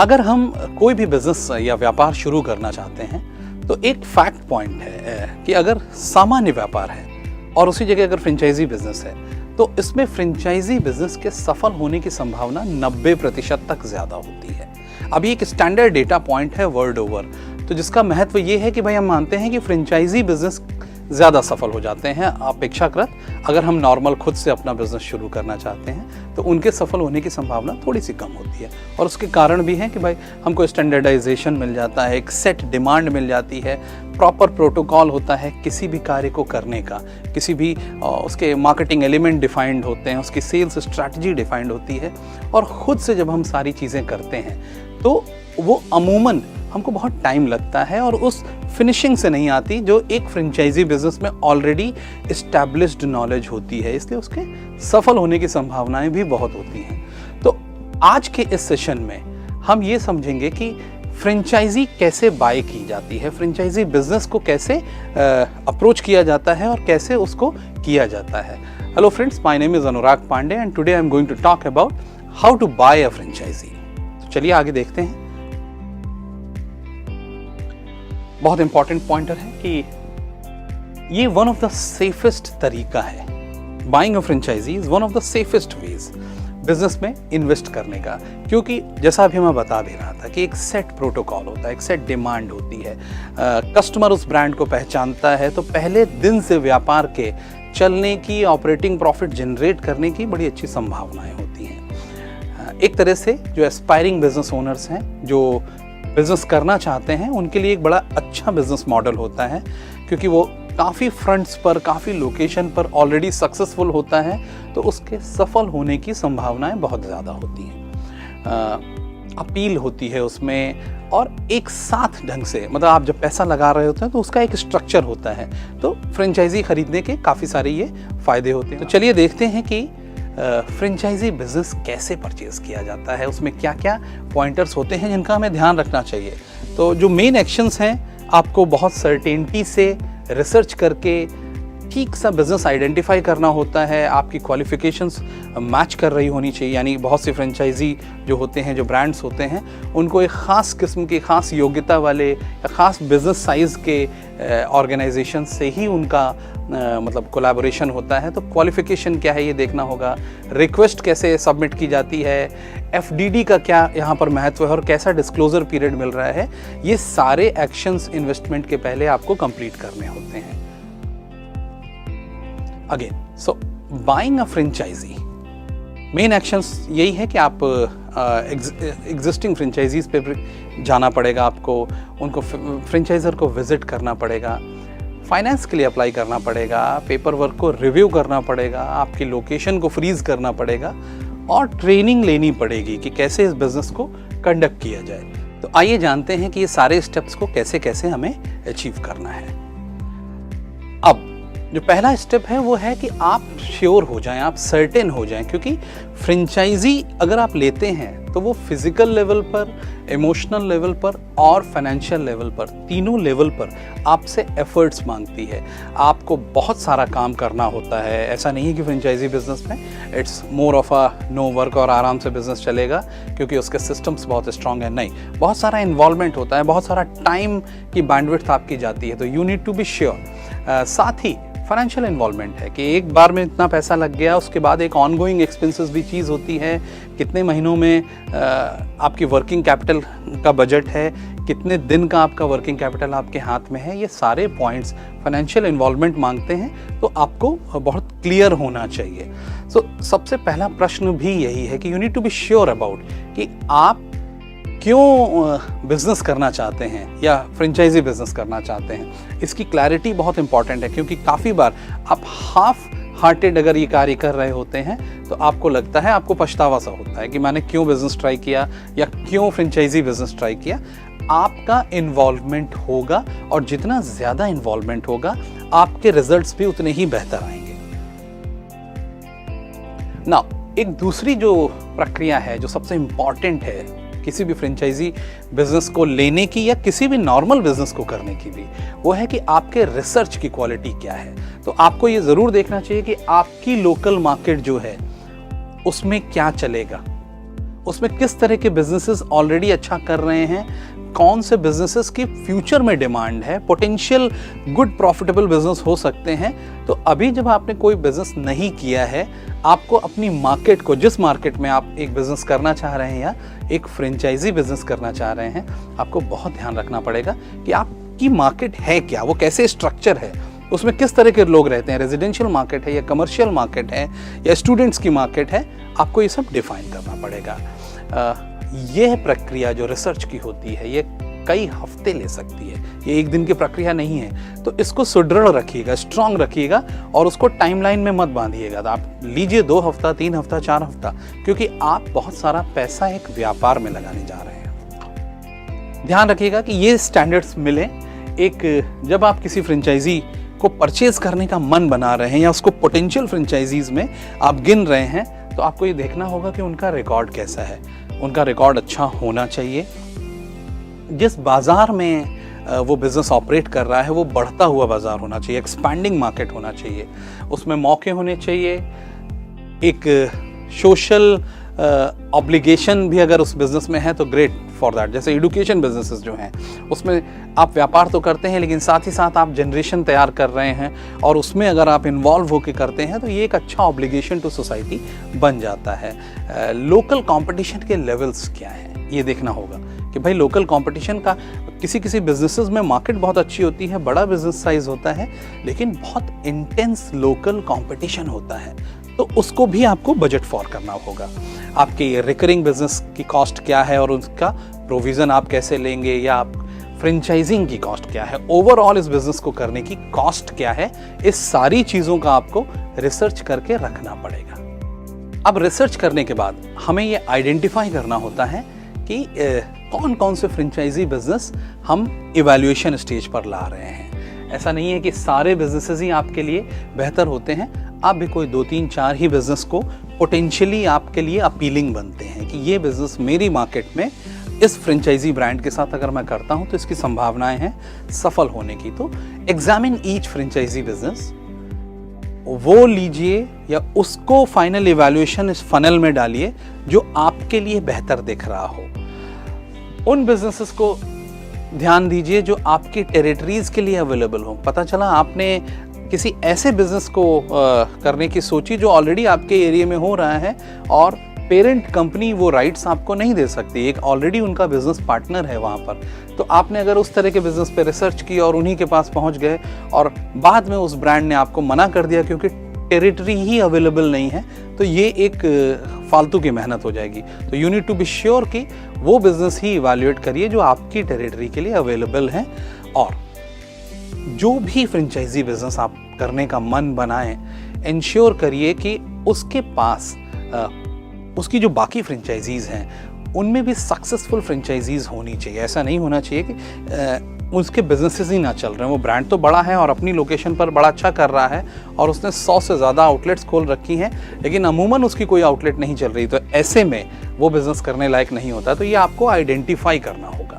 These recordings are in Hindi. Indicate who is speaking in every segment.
Speaker 1: अगर हम कोई भी बिजनेस या व्यापार शुरू करना चाहते हैं तो एक फैक्ट पॉइंट है कि अगर सामान्य व्यापार है और उसी जगह अगर फ्रेंचाइजी बिजनेस है तो इसमें फ्रेंचाइजी बिजनेस के सफल होने की संभावना 90% तक ज़्यादा होती है। अब ये एक स्टैंडर्ड डेटा पॉइंट है वर्ल्ड ओवर, तो जिसका महत्व ये है कि भाई हम मानते हैं कि फ्रेंचाइजी बिजनेस ज़्यादा सफल हो जाते हैं अपेक्षाकृत अगर हम नॉर्मल खुद से अपना बिजनेस शुरू करना चाहते हैं तो उनके सफल होने की संभावना थोड़ी सी कम होती है। और उसके कारण भी हैं कि भाई हमको स्टैंडर्डाइजेशन मिल जाता है, एक सेट डिमांड मिल जाती है, प्रॉपर प्रोटोकॉल होता है किसी भी कार्य को करने का, किसी भी उसके मार्केटिंग एलिमेंट डिफाइंड होते हैं, उसकी सेल्स स्ट्रैटेजी डिफाइंड होती है। और ख़ुद से जब हम सारी चीज़ें करते हैं तो वो अमूमन हमको बहुत टाइम लगता है और उस फिनिशिंग से नहीं आती जो एक फ्रेंचाइजी बिजनेस में ऑलरेडी इस्टेब्लिश्ड नॉलेज होती है, इसलिए उसके सफल होने की संभावनाएं भी बहुत होती हैं। तो आज के इस सेशन में हम ये समझेंगे कि फ्रेंचाइजी कैसे बाय की जाती है, फ्रेंचाइजी बिजनेस को कैसे अप्रोच किया जाता है और कैसे उसको किया जाता है। Hello friends, my name is Anurag Pandey and today I am going to talk about how to buy a franchise. तो चलिए आगे देखते हैं। बहुत इंपॉर्टेंट पॉइंटर है कि ये वन ऑफ द सेफेस्ट तरीका है, buying a franchise is one of the safest ways business में इन्वेस्ट करने का, क्योंकि जैसा अभी मैं बता दे रहा था कि एक सेट प्रोटोकॉल होता है, एक सेट डिमांड होती है, कस्टमर उस ब्रांड को पहचानता है तो पहले दिन से व्यापार के चलने की, ऑपरेटिंग प्रॉफिट जनरेट करने की बड़ी अच्छी संभावनाएं होती हैं। एक तरह से जो एस्पायरिंग बिजनेस ओनर्स हैं, जो बिजनेस करना चाहते हैं, उनके लिए एक बड़ा अच्छा बिजनेस मॉडल होता है, क्योंकि वो काफ़ी फ्रंट्स पर, काफ़ी लोकेशन पर ऑलरेडी सक्सेसफुल होता है, तो उसके सफल होने की संभावनाएं बहुत ज़्यादा होती हैं। अपील होती है उसमें और एक साथ ढंग से, मतलब आप जब पैसा लगा रहे होते हैं तो उसका एक स्ट्रक्चर होता है, तो फ्रेंचाइजी खरीदने के काफ़ी सारे ये फ़ायदे होते हैं। तो चलिए देखते हैं कि फ्रेंचाइजी बिजनेस कैसे परचेज किया जाता है, उसमें क्या क्या पॉइंटर्स होते हैं जिनका हमें ध्यान रखना चाहिए। तो जो मेन एक्शंस हैं, आपको बहुत सर्टेनिटी से रिसर्च करके ठीक सा बिजनेस आइडेंटिफाई करना होता है, आपकी क्वालिफिकेशंस मैच कर रही होनी चाहिए। यानी बहुत सी फ्रेंचाइजी जो होते हैं, जो ब्रांड्स होते हैं, उनको एक ख़ास किस्म की, ख़ास योग्यता वाले या ख़ास बिजनेस साइज़ के ऑर्गेनाइजेशन से ही उनका मतलब कोलैबोरेशन होता है। तो क्वालिफिकेशन क्या है ये देखना होगा, रिक्वेस्ट कैसे सबमिट की जाती है, एफडीडी का क्या यहाँ पर महत्व है और कैसा डिस्क्लोजर पीरियड मिल रहा है, ये सारे एक्शंस इन्वेस्टमेंट के पहले आपको कंप्लीट करने होते हैं। Again, so buying a franchise, main actions यही है कि आप एग्जिस्टिंग फ्रेंचाइजीज पे जाना पड़ेगा, आपको उनको फ्रेंचाइजर को विजिट करना पड़ेगा, फाइनेंस के लिए अप्लाई करना पड़ेगा, पेपर वर्क को रिव्यू करना पड़ेगा, आपकी लोकेशन को फ्रीज करना पड़ेगा और ट्रेनिंग लेनी पड़ेगी कि कैसे इस बिज़नेस को कंडक्ट किया जाए। तो आइए जानते हैं कि ये सारे स्टेप्स को कैसे कैसे हमें अचीव करना है। अब जो पहला स्टेप है वो है कि आप श्योर हो जाएं, आप सर्टेन हो जाएं, क्योंकि फ्रेंचाइजी अगर आप लेते हैं तो वो फिजिकल लेवल पर, इमोशनल लेवल पर और फाइनेंशियल लेवल पर, तीनों लेवल पर आपसे एफर्ट्स मांगती है। आपको बहुत सारा काम करना होता है। ऐसा नहीं है कि फ्रेंचाइजी बिजनेस में it's more of a no work और आराम से बिजनेस चलेगा क्योंकि उसके सिस्टम्स बहुत स्ट्रांग है। नहीं, बहुत सारा इन्वॉल्वमेंट होता है, बहुत सारा टाइम की बैंडविड्थ आपकी जाती है, तो you need to be sure. साथ ही फाइनेंशियल इन्वॉल्वमेंट है कि एक बार में इतना पैसा लग गया, उसके बाद एक ऑनगोइंग एक्सपेंसेस भी चीज़ होती है, कितने महीनों में आपकी वर्किंग कैपिटल का बजट है, कितने दिन का आपका वर्किंग कैपिटल आपके हाथ में है, ये सारे पॉइंट्स फाइनेंशियल इन्वॉल्वमेंट मांगते हैं, तो आपको बहुत क्लियर होना चाहिए। सो सबसे पहला प्रश्न भी यही है कि you need to be sure about कि आप क्यों बिजनेस करना चाहते हैं या फ्रेंचाइजी बिजनेस करना चाहते हैं। इसकी क्लैरिटी बहुत इंपॉर्टेंट है, क्योंकि काफ़ी बार आप हाफ हार्टेड अगर ये कार्य कर रहे होते हैं तो आपको लगता है, आपको पछतावा सा होता है कि मैंने क्यों बिजनेस ट्राई किया या क्यों फ्रेंचाइजी बिजनेस ट्राई किया। आपका इन्वॉल्वमेंट होगा और जितना ज़्यादा इन्वॉल्वमेंट होगा आपके रिजल्ट्स भी उतने ही बेहतर आएंगे। ना एक दूसरी जो प्रक्रिया है, जो सबसे इम्पॉर्टेंट है किसी भी फ्रेंचाइजी बिजनेस को लेने की या किसी भी नॉर्मल बिजनेस को करने की भी, वो है कि आपके रिसर्च की क्वालिटी क्या है। तो आपको ये ज़रूर देखना चाहिए कि आपकी लोकल मार्केट जो है उसमें क्या चलेगा, उसमें किस तरह के बिजनेसेस ऑलरेडी अच्छा कर रहे हैं, कौन से बिजनेसेस की फ्यूचर में डिमांड है, पोटेंशियल गुड प्रॉफिटेबल बिजनेस हो सकते हैं। तो अभी जब आपने कोई बिजनेस नहीं किया है, आपको अपनी मार्केट को, जिस मार्केट में आप एक बिजनेस करना चाह रहे हैं या एक फ्रेंचाइजी बिजनेस करना चाह रहे हैं, आपको बहुत ध्यान रखना पड़ेगा कि आपकी मार्केट है क्या, वो कैसे स्ट्रक्चर है, उसमें किस तरह के लोग रहते हैं, रेजिडेंशियल मार्केट है या कमर्शियल मार्केट है या स्टूडेंट्स की मार्केट है, आपको ये सब डिफाइन करना पड़ेगा। यह प्रक्रिया जो रिसर्च की होती है, ये कई हफ्ते ले सकती है, ये एक दिन की प्रक्रिया नहीं है। तो इसको सुदृढ़ रखिएगा, स्ट्रांग रखिएगा और उसको टाइमलाइन में मत बांधिएगा। तो आप लीजिए 2 हफ्ता, 3 हफ्ता, 4 हफ्ता, क्योंकि आप बहुत सारा पैसा एक व्यापार में लगाने जा रहे हैं। ध्यान रखिएगा कि ये स्टैंडर्ड्स मिले। जब आप किसी फ्रेंचाइजी को परचेज करने का मन बना रहे हैं या उसको पोटेंशियल फ्रेंचाइजीज में आप गिन रहे हैं, तो आपको ये देखना होगा कि उनका रिकॉर्ड कैसा है। उनका रिकॉर्ड अच्छा होना चाहिए। जिस बाजार में वो बिजनेस ऑपरेट कर रहा है वो बढ़ता हुआ बाजार होना चाहिए, एक्सपैंडिंग मार्केट होना चाहिए, उसमें मौके होने चाहिए। एक सोशल ऑब्लिगेशन भी अगर उस बिजनेस में है तो ग्रेट फॉर दैट। जैसे एजुकेशन बिजनेसेस जो हैं, उसमें आप व्यापार तो करते हैं लेकिन साथ ही साथ आप जनरेशन तैयार कर रहे हैं, और उसमें अगर आप इन्वॉल्व होकर करते हैं तो ये एक अच्छा ऑब्लिगेशन टू सोसाइटी बन जाता है। लोकल कंपटीशन के लेवल्स क्या हैं, ये देखना होगा कि भाई लोकल कंपटीशन का किसी बिजनेसेस में मार्केट बहुत अच्छी होती है, बड़ा बिजनेस साइज होता है, लेकिन बहुत इंटेंस लोकल कंपटीशन होता है, तो उसको भी आपको बजट फॉर करना होगा। आपके रिकरिंग बिजनेस की कॉस्ट क्या है और उसका प्रोविज़न आप कैसे लेंगे, या आप फ्रेंचाइजिंग की कॉस्ट क्या है, ओवरऑल इस बिजनेस को करने की कॉस्ट क्या है, इस सारी चीज़ों का आपको रिसर्च करके रखना पड़ेगा। अब रिसर्च करने के बाद हमें ये आइडेंटिफाई करना होता है कि कौन कौन से फ्रेंचाइजी बिजनेस हम इवैल्यूएशन स्टेज पर ला रहे हैं। ऐसा नहीं है कि सारे बिजनेसेस ही आपके लिए बेहतर होते हैं, आप भी कोई 2, 3, 4 ही बिजनेस को पोटेंशियली आपके लिए अपीलिंग बनते हैं कि ये बिजनेस मेरी मार्केट में इस फ्रेंचाइजी ब्रांड के साथ अगर मैं करता हूं तो इसकी संभावनाएं हैं सफल होने की। तो एग्जामिन ईच फ्रेंचाइजी बिजनेस, वो लीजिए या उसको फाइनल इवैल्यूएशन इस फनल में डालिए जो आपके लिए बेहतर दिख रहा हो। उन बिजनेसेस को ध्यान दीजिए जो आपकी टेरिटरीज के लिए अवेलेबल हो। पता चला आपने किसी ऐसे बिजनेस को करने की सोची जो ऑलरेडी आपके एरिया में हो रहा है और पेरेंट कंपनी वो राइट्स आपको नहीं दे सकती, एक ऑलरेडी उनका बिजनेस पार्टनर है वहाँ पर। तो आपने अगर उस तरह के बिजनेस पे रिसर्च की और उन्हीं के पास पहुँच गए और बाद में उस ब्रांड ने आपको मना कर दिया क्योंकि टेरिटरी ही अवेलेबल नहीं है, तो ये एक फालतू की मेहनत हो जाएगी। तो you need to be sure कि वो बिजनेस ही इवैल्यूएट करिए जो आपकी टेरिटरी के लिए अवेलेबल है। और जो भी फ्रेंचाइजी बिजनेस आप करने का मन बनाएं, इंश्योर करिए कि उसके पास उसकी जो बाकी फ्रेंचाइजीज हैं उनमें भी सक्सेसफुल फ्रेंचाइजीज होनी चाहिए। ऐसा नहीं होना चाहिए कि उसके बिजनेसेस ही ना चल रहे हैं। वो ब्रांड तो बड़ा है और अपनी लोकेशन पर बड़ा अच्छा कर रहा है और उसने 100 से ज़्यादा आउटलेट्स खोल रखी हैं, लेकिन अमूमन उसकी कोई आउटलेट नहीं चल रही, तो ऐसे में वो बिजनेस करने लायक नहीं होता। तो ये आपको आइडेंटिफाई करना होगा।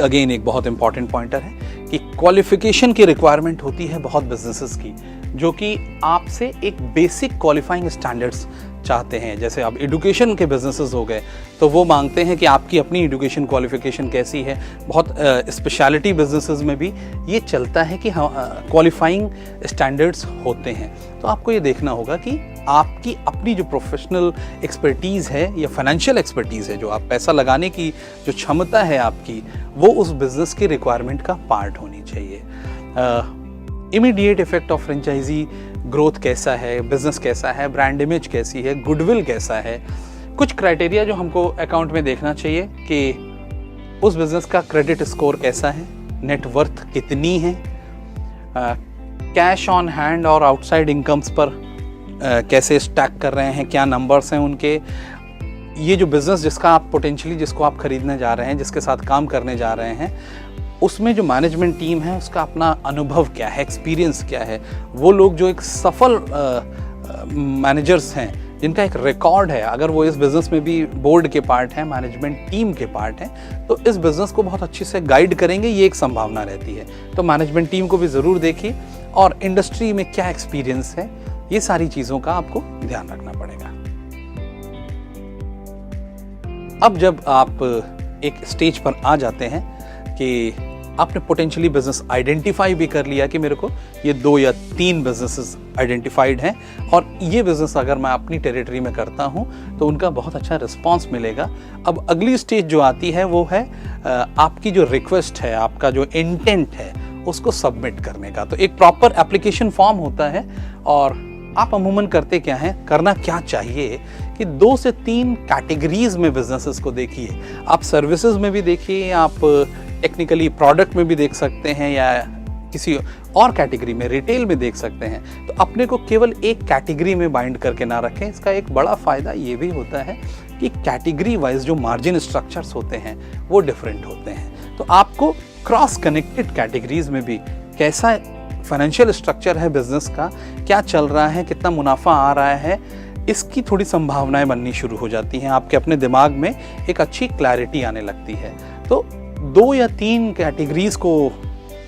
Speaker 1: अगेन एक बहुत इंपॉर्टेंट पॉइंटर है कि क्वालिफिकेशन की रिक्वायरमेंट होती है बहुत बिजनेसेस की, जो कि आपसे एक बेसिक क्वालिफाइंग स्टैंडर्ड्स चाहते हैं। जैसे अब एजुकेशन के बिजनेसेस हो गए तो वो मांगते हैं कि आपकी अपनी एजुकेशन क्वालिफिकेशन कैसी है। बहुत स्पेशलिटी बिजनेसेस में भी ये चलता है कि क्वालिफाइंग स्टैंडर्ड्स होते हैं। तो आपको ये देखना होगा कि आपकी अपनी जो प्रोफेशनल एक्सपर्टीज़ है या फाइनेंशियल एक्सपर्टीज़ है, जो आप पैसा लगाने की जो क्षमता है आपकी, वो उस बिज़नेस की रिक्वायरमेंट का पार्ट होनी चाहिए। Immediate effect of franchise growth कैसा है, बिजनेस कैसा है, ब्रांड इमेज कैसी है, गुडविल कैसा है, कुछ क्राइटेरिया जो हमको अकाउंट में देखना चाहिए कि उस बिज़नेस का क्रेडिट स्कोर कैसा है, नेटवर्थ कितनी है, कैश ऑन हैंड और आउटसाइड इनकम्स पर कैसे स्टैक कर रहे हैं, क्या नंबर्स हैं उनके। ये जो बिज़नेस जिसका आप पोटेंशियली जिसको आप खरीदने जा रहे हैं, जिसके साथ काम करने जा रहे हैं, उसमें जो मैनेजमेंट टीम है उसका अपना अनुभव क्या है, एक्सपीरियंस क्या है। वो लोग जो एक सफल मैनेजर्स हैं, जिनका एक रिकॉर्ड है, अगर वो इस बिज़नेस में भी बोर्ड के पार्ट हैं, मैनेजमेंट टीम के पार्ट हैं, तो इस बिज़नेस को बहुत अच्छे से गाइड करेंगे, ये एक संभावना रहती है। तो मैनेजमेंट टीम को भी ज़रूर देखिए और इंडस्ट्री में क्या एक्सपीरियंस है, ये सारी चीज़ों का आपको ध्यान रखना पड़ेगा। अब जब आप एक स्टेज पर आ जाते हैं कि आपने पोटेंशियली बिजनेस आइडेंटिफाई भी कर लिया कि मेरे को ये 2 या 3 बिजनेसेस आइडेंटिफाइड हैं और ये बिजनेस अगर मैं अपनी टेरिटरी में करता हूँ तो उनका बहुत अच्छा रिस्पांस मिलेगा। अब अगली स्टेज जो आती है वो है आपकी जो रिक्वेस्ट है, आपका जो इंटेंट है उसको सबमिट करने का। तो एक प्रॉपर एप्लीकेशन फॉर्म होता है और आप अमूमन करते क्या हैं, करना क्या चाहिए कि 2 से 3 कैटेगरीज में बिजनेसेस को देखिए। आप सर्विसेज में भी देखिए, आप टेक्निकली प्रोडक्ट में भी देख सकते हैं या किसी और कैटेगरी में रिटेल में देख सकते हैं। तो अपने को केवल एक कैटेगरी में बाइंड करके ना रखें। इसका एक बड़ा फ़ायदा ये भी होता है कि कैटेगरी वाइज जो मार्जिन स्ट्रक्चर्स होते हैं वो डिफरेंट होते हैं। तो आपको क्रॉस कनेक्टेड कैटेगरीज में भी कैसा फाइनेंशियल स्ट्रक्चर है बिजनेस का, क्या चल रहा है, कितना मुनाफा आ रहा है, इसकी थोड़ी संभावनाएं बननी शुरू हो जाती हैं। आपके अपने दिमाग में एक अच्छी क्लैरिटी आने लगती है। तो 2 या 3 कैटेगरीज को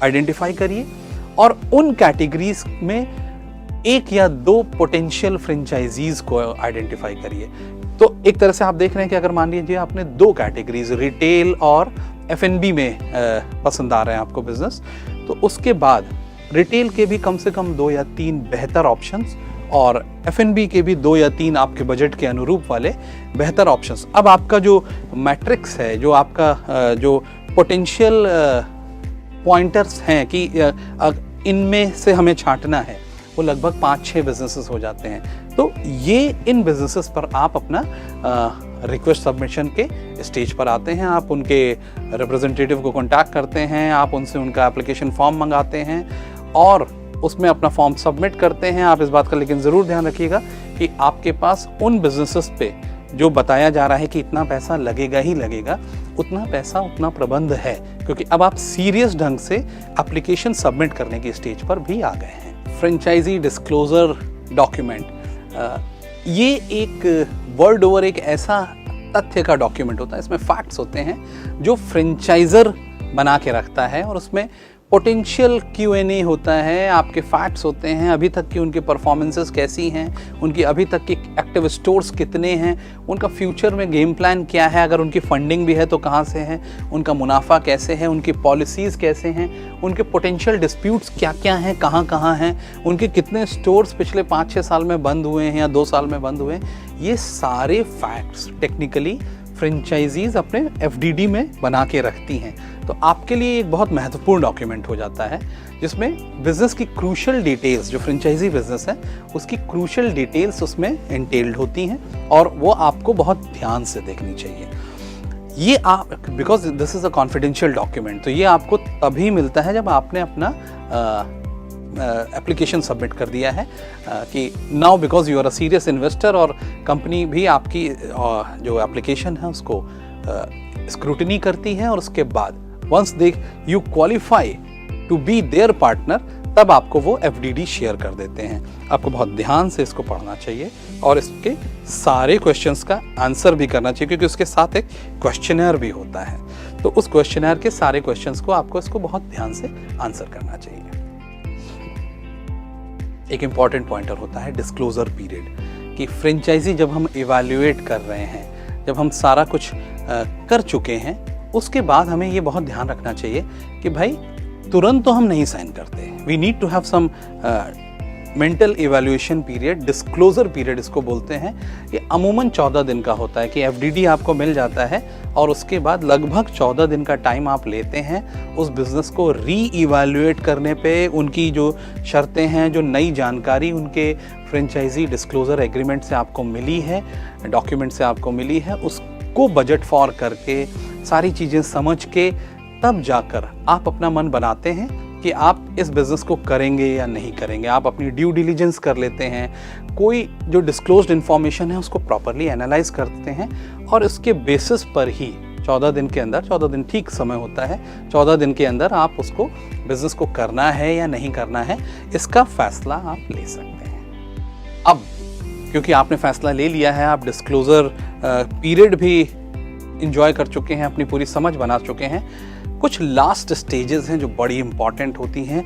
Speaker 1: आइडेंटिफाई करिए और उन कैटेगरीज में 1 या 2 पोटेंशियल फ्रेंचाइजीज को आइडेंटिफाई करिए। तो एक तरह से आप देख रहे हैं कि अगर मान लीजिए आपने 2 कैटेगरीज रिटेल और F&B में पसंद आ रहे हैं आपको बिजनेस, तो उसके बाद रिटेल के भी कम से कम 2 या 3 बेहतर ऑप्शंस और F&B के भी 2 या 3 आपके बजट के अनुरूप वाले बेहतर ऑप्शंस। अब आपका जो मैट्रिक्स है, जो आपका जो पोटेंशियल पॉइंटर्स हैं कि इनमें से हमें छांटना है, वो लगभग 5-6 बिजनेसेस हो जाते हैं। तो ये इन बिजनेसेस पर आप अपना रिक्वेस्ट सबमिशन के स्टेज पर आते हैं। आप उनके रिप्रेजेंटेटिव को कांटेक्ट करते हैं, आप उनसे उनका एप्लीकेशन फॉर्म मंगाते हैं और उसमें अपना फॉर्म सबमिट करते हैं। आप इस बात का लेकिन ज़रूर ध्यान रखिएगा कि आपके पास उन बिजनेसेस पे जो बताया जा रहा है कि इतना पैसा लगेगा ही लगेगा, उतना पैसा उतना प्रबंध है, क्योंकि अब आप सीरियस ढंग से एप्लीकेशन सबमिट करने की स्टेज पर भी आ गए हैं। फ्रेंचाइजी डिस्क्लोजर डॉक्यूमेंट, ये एक वर्ल्ड ओवर एक ऐसा तथ्य का डॉक्यूमेंट होता है, इसमें फैक्ट्स होते हैं जो फ्रेंचाइजर बना के रखता है और उसमें पोटेंशियल Q&A होता है, आपके फैक्ट्स होते हैं, अभी तक की उनकी परफॉर्मेंसेस कैसी हैं, उनकी अभी तक की एक्टिव स्टोर्स कितने हैं, उनका फ्यूचर में गेम प्लान क्या है, अगर उनकी फंडिंग भी है तो कहाँ से है, उनका मुनाफा कैसे है, उनकी पॉलिसीज़ कैसे हैं, उनके पोटेंशियल डिस्प्यूट्स क्या क्या हैं, कहाँ कहाँ हैं, उनके कितने स्टोर्स पिछले 5-6 साल में बंद हुए हैं या 2 साल में बंद हुए हैं। ये सारे फैक्ट्स टेक्निकली फ्रेंचाइजीज अपने FDD में बना के रखती हैं। तो आपके लिए एक बहुत महत्वपूर्ण डॉक्यूमेंट हो जाता है जिसमें बिजनेस की क्रूशियल डिटेल्स, जो फ्रेंचाइजी बिजनेस है उसकी क्रूशियल डिटेल्स उसमें एंटेल्ड होती हैं और वो आपको बहुत ध्यान से देखनी चाहिए। ये आप, because this is a confidential document, तो ये आपको तभी मिलता है जब आपने अपना एप्लीकेशन सबमिट कर दिया है कि now because you are a serious investor और कंपनी भी आपकी जो एप्लीकेशन है उसको स्क्रूटनी करती है और उसके बाद once they you qualify to be their partner, तब आपको वो FDD शेयर कर देते हैं। आपको बहुत ध्यान से इसको पढ़ना चाहिए और इसके सारे क्वेश्चंस का आंसर भी करना चाहिए, क्योंकि उसके साथ एक क्वेश्चनर भी होता है। तो उस क्वेश्चनर के सारे क्वेश्चंस को आपको इसको बहुत ध्यान से आंसर करना चाहिए। एक इम्पॉर्टेंट पॉइंटर होता है डिस्क्लोजर पीरियड, कि फ्रेंचाइजी जब हम इवैल्यूएट कर रहे हैं, जब हम सारा कुछ कर चुके हैं, उसके बाद हमें ये बहुत ध्यान रखना चाहिए कि भाई तुरंत तो हम नहीं साइन करते। We need to have some mental evaluation period, disclosure period इसको बोलते हैं। ये अमूमन 14 दिन का होता है कि FDD आपको मिल जाता है और उसके बाद लगभग 14 दिन का टाइम आप लेते हैं उस बिज़नेस को री-इवैल्यूएट करने पे। उनकी जो शर्तें हैं, जो नई जानकारी उनके फ्रेंचाइजी डिस्क्लोजर एग्रीमेंट से आपको मिली है, डॉक्यूमेंट से आपको मिली है, उसको बजट फॉर करके सारी चीज़ें समझ के तब जाकर आप अपना मन बनाते हैं कि आप इस बिज़नेस को करेंगे या नहीं करेंगे। आप अपनी ड्यू डिलीजेंस कर लेते हैं, कोई जो डिस्क्लोज्ड इन्फॉर्मेशन है उसको प्रॉपरली एनालाइज करते हैं और इसके बेसिस पर ही 14 दिन के अंदर, 14 दिन ठीक समय होता है, 14 दिन के अंदर आप उसको बिज़नेस को करना है या नहीं करना है, इसका फैसला आप ले सकते हैं। अब क्योंकि आपने फैसला ले लिया है, आप डिस्क्लोजर पीरियड भी इंजॉय कर चुके हैं, अपनी पूरी समझ बना चुके हैं, कुछ लास्ट स्टेजेस हैं जो बड़ी इंपॉर्टेंट होती हैं,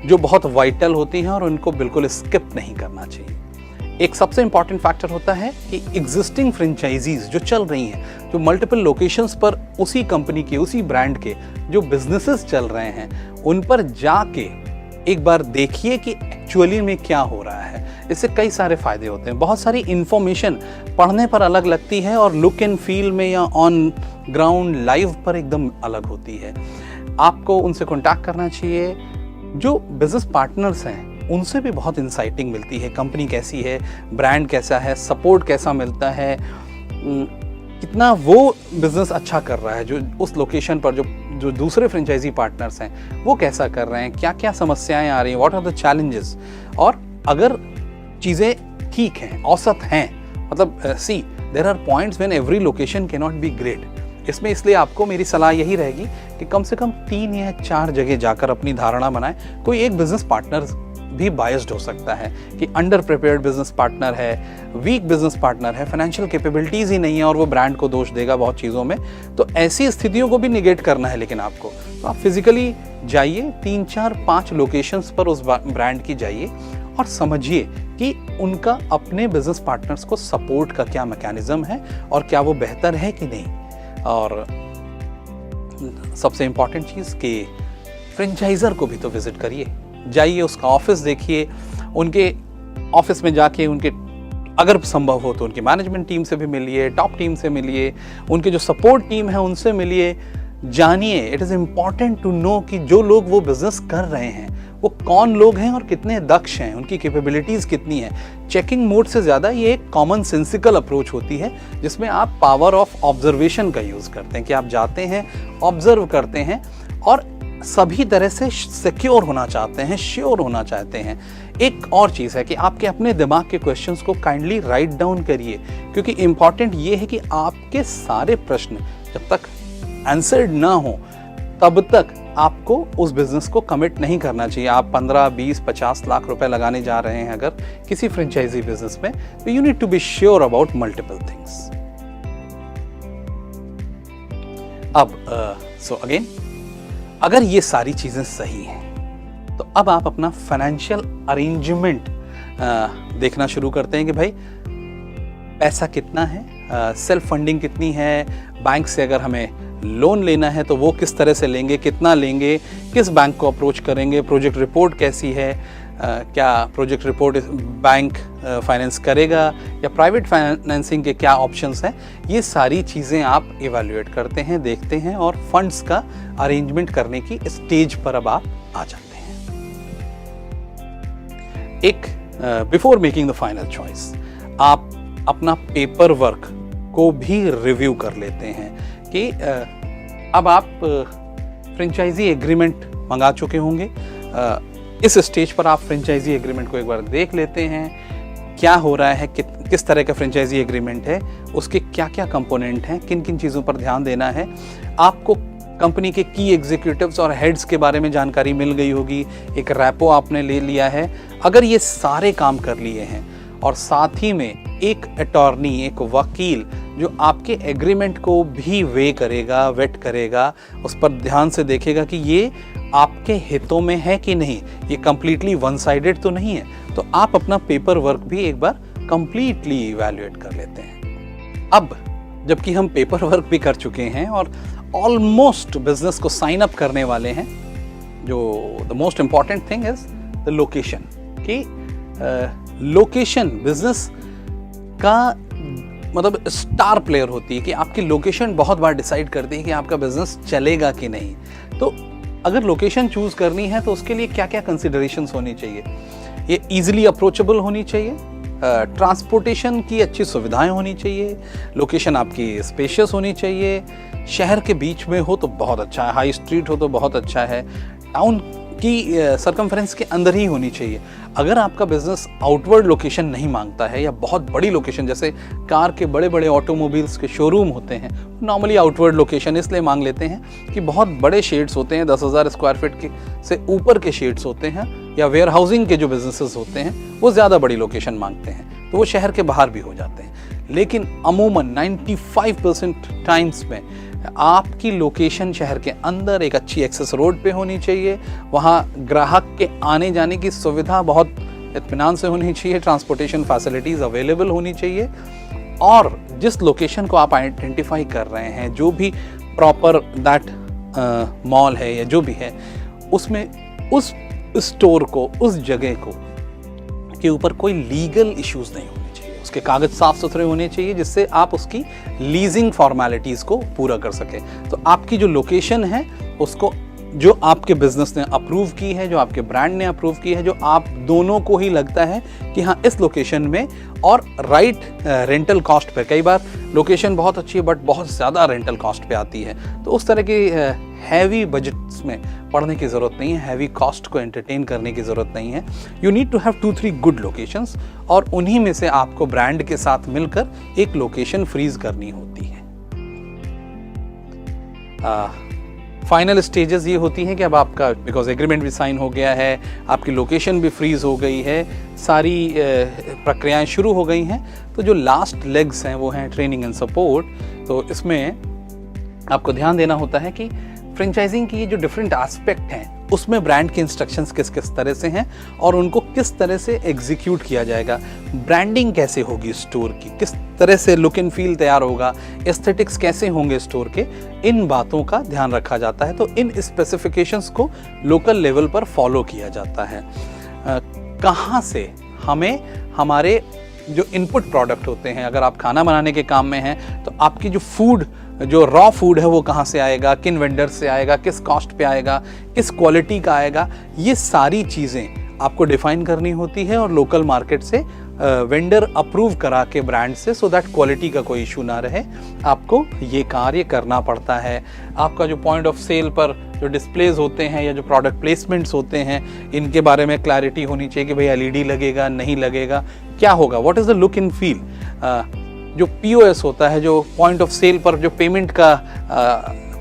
Speaker 1: जो बहुत वाइटल होती हैं और उनको बिल्कुल स्किप नहीं करना चाहिए। एक सबसे इंपॉर्टेंट फैक्टर होता है कि एग्जिस्टिंग फ्रेंचाइजीज जो चल रही हैं, जो मल्टीपल लोकेशंस पर उसी कंपनी के, उसी ब्रांड के जो बिजनेसेस चल रहे हैं, उन पर जाके एक बार देखिए कि एक्चुअली में क्या हो रहा है। इससे कई सारे फायदे होते हैं। बहुत सारी इंफॉर्मेशन पढ़ने पर अलग लगती है और लुक एंड फील में या ऑन ग्राउंड लाइव पर एकदम अलग होती है। आपको उनसे कॉन्टैक्ट करना चाहिए। जो बिजनेस पार्टनर्स हैं उनसे भी बहुत इंसाइटिंग मिलती है, कंपनी कैसी है, ब्रांड कैसा है, सपोर्ट कैसा मिलता है, कितना वो बिजनेस अच्छा कर रहा है, जो उस लोकेशन पर जो दूसरे फ्रेंचाइजी पार्टनर्स हैं वो कैसा कर रहे हैं, क्या क्या समस्याएं आ रही हैं, व्हाट आर द चैलेंजेस। और अगर चीज़ें ठीक हैं, औसत हैं, मतलब see there are points when every location can not be great. इसमें इसलिए आपको मेरी सलाह यही रहेगी कि कम से कम 3 या 4 जगह जाकर अपनी धारणा बनाएं। कोई एक बिजनेस पार्टनर भी बायस्ड हो सकता है कि अंडर प्रिपेयर्ड बिजनेस पार्टनर है, वीक बिजनेस पार्टनर है, फाइनेंशियल कैपेबिलिटीज ही नहीं है और वो ब्रांड को दोष देगा बहुत चीज़ों में। तो ऐसी स्थितियों को भी निगेट करना है। लेकिन आपको तो आप फिजिकली जाइए, 3, 4, 5 लोकेशंस पर उस ब्रांड की जाइए और समझिए कि उनका अपने बिजनेस पार्टनर्स को सपोर्ट का क्या मैकेनिज्म है और क्या वो बेहतर है कि नहीं। और सबसे इंपॉर्टेंट चीज़ कि फ्रेंचाइजर को भी तो विजिट करिए, जाइए, उसका ऑफिस देखिए, उनके ऑफिस में जाके उनके अगर संभव हो तो उनकी मैनेजमेंट टीम से भी मिलिए, टॉप टीम से मिलिए, उनके जो सपोर्ट टीम है उनसे मिलिए, जानिए। It is important to know कि जो लोग वो बिजनेस कर रहे हैं वो कौन लोग हैं और कितने दक्ष हैं, उनकी कैपेबिलिटीज़ कितनी हैं। चेकिंग मोड से ज़्यादा ये एक कॉमन सेंसिकल अप्रोच होती है जिसमें आप पावर ऑफ ऑब्जर्वेशन का यूज़ करते हैं कि आप जाते हैं, ऑब्जर्व करते हैं और सभी तरह से सिक्योर होना चाहते हैं, श्योर होना चाहते हैं। एक और चीज़ है कि आपके अपने दिमाग के क्वेश्चंस को काइंडली राइट डाउन करिए, क्योंकि इम्पॉर्टेंट ये है कि आपके सारे प्रश्न जब तक आंसर्ड ना हो तब तक आपको उस बिजनेस को कमिट नहीं करना चाहिए। आप 15, 20, 50 लाख रुपए लगाने जा रहे हैं अगर किसी फ्रेंचाइजी बिजनेस में, तो you need to be sure about multiple things. अब सो अगेन, अगर ये सारी चीजें सही हैं तो अब आप अपना फाइनेंशियल अरेंजमेंट देखना शुरू करते हैं कि भाई पैसा कितना है, सेल्फ फंडिंग कितनी है, बैंक से अगर हमें लोन लेना है तो वो किस तरह से लेंगे, कितना लेंगे, किस बैंक को अप्रोच करेंगे, प्रोजेक्ट रिपोर्ट कैसी है, क्या प्रोजेक्ट रिपोर्ट बैंक फाइनेंस करेगा या प्राइवेट फाइनेंसिंग के क्या ऑप्शंस हैं। ये सारी चीज़ें आप इवैल्यूएट करते हैं, देखते हैं और फंड्स का अरेंजमेंट करने की स्टेज पर अब आप आ जाते हैं। एक before making the final choice आप अपना पेपर वर्क को भी रिव्यू कर लेते हैं कि अब आप फ्रेंचाइजी एग्रीमेंट मंगा चुके होंगे। इस स्टेज पर आप फ्रेंचाइजी एग्रीमेंट को एक बार देख लेते हैं, क्या हो रहा है, किस तरह का फ्रेंचाइजी एग्रीमेंट है, उसके क्या क्या कंपोनेंट हैं, किन किन चीज़ों पर ध्यान देना है। आपको कंपनी के की एग्जीक्यूटिव्स और हेड्स के बारे में जानकारी मिल गई होगी, एक रैपो आपने ले लिया है। अगर ये सारे काम कर लिए हैं और साथ ही में एक अटॉर्नी, एक वकील जो आपके एग्रीमेंट को भी वे करेगा, वेट करेगा, उस पर ध्यान से देखेगा कि ये आपके हितों में है कि नहीं, ये कंप्लीटली वन साइडेड तो नहीं है, तो आप अपना पेपर वर्क भी एक बार कंप्लीटली इवैल्यूएट कर लेते हैं। अब जबकि हम पेपर वर्क भी कर चुके हैं और ऑलमोस्ट बिजनेस को साइन अप करने वाले हैं, जो the most important thing is the location. कि लोकेशन बिजनेस का मतलब स्टार प्लेयर होती है कि आपकी लोकेशन बहुत बार डिसाइड करती है कि आपका बिजनेस चलेगा कि नहीं। तो अगर लोकेशन चूज करनी है तो उसके लिए क्या क्या कंसिडरेशंस होनी चाहिए। ये इजीली अप्रोचेबल होनी चाहिए, ट्रांसपोर्टेशन की अच्छी सुविधाएं होनी चाहिए, लोकेशन आपकी स्पेशियस होनी चाहिए, शहर के बीच में हो तो बहुत अच्छा है, हाई स्ट्रीट हो तो बहुत अच्छा है, टाउन की सरकमफ्रेंस के अंदर ही होनी चाहिए। अगर आपका बिजनेस आउटवर्ड लोकेशन नहीं मांगता है या बहुत बड़ी लोकेशन, जैसे कार के बड़े बड़े ऑटोमोबाइल्स के शोरूम होते हैं, नॉर्मली आउटवर्ड लोकेशन इसलिए मांग लेते हैं कि बहुत बड़े शेड्स होते हैं, 10,000 स्क्वायर फीट के से ऊपर के शेड्स होते हैं, या वेयर हाउसिंग के जो बिजनेसेस होते हैं वो ज़्यादा बड़ी लोकेशन मांगते हैं, तो वो शहर के बाहर भी हो जाते हैं। लेकिन अमूमन 95% टाइम्स में आपकी लोकेशन शहर के अंदर एक अच्छी एक्सेस रोड पे होनी चाहिए, वहाँ ग्राहक के आने जाने की सुविधा बहुत इत्मीनान से होनी चाहिए, ट्रांसपोर्टेशन फैसिलिटीज़ अवेलेबल होनी चाहिए, और जिस लोकेशन को आप आइडेंटिफाई कर रहे हैं, जो भी प्रॉपर दैट मॉल है या जो भी है, उसमें उस स्टोर को, उस जगह को के ऊपर कोई लीगल इश्यूज नहीं होने चाहिए, उसके कागज साफ सुथरे होने चाहिए जिससे आप उसकी लीजिंग फॉर्मेलिटीज़ को पूरा कर सकें। तो आपकी जो लोकेशन है उसको, जो आपके बिजनेस ने अप्रूव की है, जो आपके ब्रांड ने अप्रूव की है, जो आप दोनों को ही लगता है कि हाँ इस लोकेशन में और राइट रेंटल कॉस्ट पे, कई बार लोकेशन बहुत अच्छी है बट बहुत ज़्यादा रेंटल कॉस्ट पे आती है, तो उस तरह की हैवी बजट्स में पढ़ने की ज़रूरत नहीं है, हैवी कॉस्ट को एंटरटेन करने की ज़रूरत नहीं है। You need to have 2-3 good locations, और उन्हीं में से आपको ब्रांड के साथ मिलकर एक लोकेशन फ्रीज करनी होती है। फाइनल स्टेजेस ये होती हैं कि अब आपका, बिकॉज एग्रीमेंट भी साइन हो गया है, आपकी लोकेशन भी फ्रीज हो गई है, सारी प्रक्रियाएं शुरू हो गई हैं, तो जो लास्ट लेग्स हैं वो हैं ट्रेनिंग एंड सपोर्ट। तो इसमें आपको ध्यान देना होता है कि फ्रेंचाइजिंग की जो डिफरेंट एस्पेक्ट हैं उसमें ब्रांड के इंस्ट्रक्शंस किस किस तरह से हैं और उनको किस तरह से एग्जीक्यूट किया जाएगा, ब्रांडिंग कैसे होगी स्टोर की, किस तरह से लुक एंड फील तैयार होगा, एस्थेटिक्स कैसे होंगे स्टोर के, इन बातों का ध्यान रखा जाता है। तो इन स्पेसिफिकेशंस को लोकल लेवल पर फॉलो किया जाता है। कहाँ से हमें हमारे जो इनपुट प्रोडक्ट होते हैं, अगर आप खाना बनाने के काम में हैं तो आपकी जो फूड, जो रॉ फूड है वो कहाँ से आएगा, किन वेंडर से आएगा, किस कॉस्ट पे आएगा, किस क्वालिटी का आएगा, ये सारी चीज़ें आपको डिफाइन करनी होती है और लोकल मार्केट से वेंडर अप्रूव करा के ब्रांड से, सो दैट क्वालिटी का कोई इशू ना रहे, आपको ये कार्य करना पड़ता है। आपका जो पॉइंट ऑफ सेल पर जो डिस्प्लेज होते हैं या जो प्रोडक्ट प्लेसमेंट्स होते हैं, इनके बारे में क्लैरिटी होनी चाहिए कि भाई एलईडी लगेगा, नहीं लगेगा, क्या होगा, what is the look and feel. जो पीओएस होता है, जो पॉइंट ऑफ सेल पर जो पेमेंट का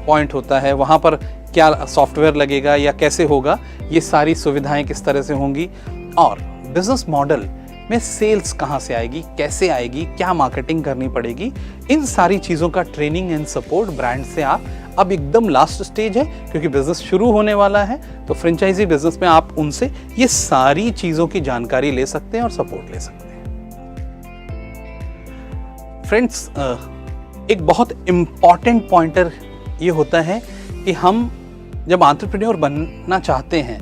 Speaker 1: पॉइंट होता है, वहाँ पर क्या सॉफ्टवेयर लगेगा या कैसे होगा, ये सारी सुविधाएं किस तरह से होंगी, और बिजनेस मॉडल में सेल्स कहाँ से आएगी, कैसे आएगी, क्या मार्केटिंग करनी पड़ेगी, इन सारी चीज़ों का ट्रेनिंग एंड सपोर्ट ब्रांड से आप, अब एकदम लास्ट स्टेज है क्योंकि बिजनेस शुरू होने वाला है, तो फ्रेंचाइजी बिजनेस में आप उनसे ये सारी चीज़ों की जानकारी ले सकते हैं और सपोर्ट ले सकते हैं। फ्रेंड्स, एक बहुत इम्पॉर्टेंट पॉइंटर ये होता है कि हम जब एंटरप्रेन्योर बनना चाहते हैं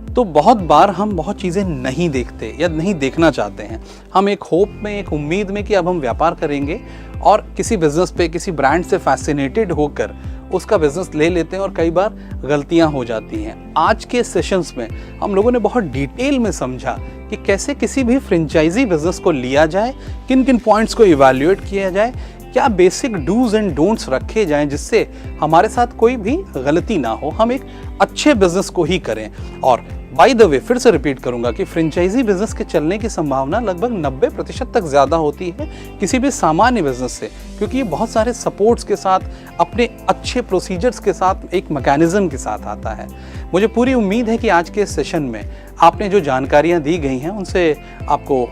Speaker 1: तो बहुत बार हम बहुत चीज़ें नहीं देखते या नहीं देखना चाहते हैं। हम एक होप में, एक उम्मीद में कि अब हम व्यापार करेंगे और किसी बिज़नेस पे, किसी ब्रांड से फैसिनेटेड होकर उसका बिज़नेस ले लेते हैं और कई बार गलतियां हो जाती हैं। आज के सेशंस में हम लोगों ने बहुत डिटेल में समझा कि कैसे किसी भी फ्रेंचाइजी बिज़नेस को लिया जाए, किन किन पॉइंट्स को इवैल्यूएट किया जाए, क्या बेसिक डूज एंड डोंट्स रखे जाएं जिससे हमारे साथ कोई भी गलती ना हो, हम एक अच्छे बिजनेस को ही करें। और बाय द वे, फिर से रिपीट करूंगा कि फ्रेंचाइजी बिजनेस के चलने की संभावना लगभग 90% तक ज़्यादा होती है किसी भी सामान्य बिजनेस से, क्योंकि ये बहुत सारे सपोर्ट्स के साथ, अपने अच्छे प्रोसीजर्स के साथ, एक मैकेनिज्म के साथ आता है। मुझे पूरी उम्मीद है कि आज के सेशन में आपने जो जानकारियाँ दी गई हैं उनसे आपको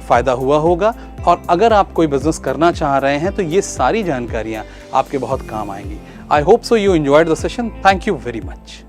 Speaker 1: फ़ायदा हुआ होगा, और अगर आप कोई बिज़नेस करना चाह रहे हैं तो ये सारी जानकारियाँ आपके बहुत काम आएंगी। I hope so you enjoyed the session. Thank you very much.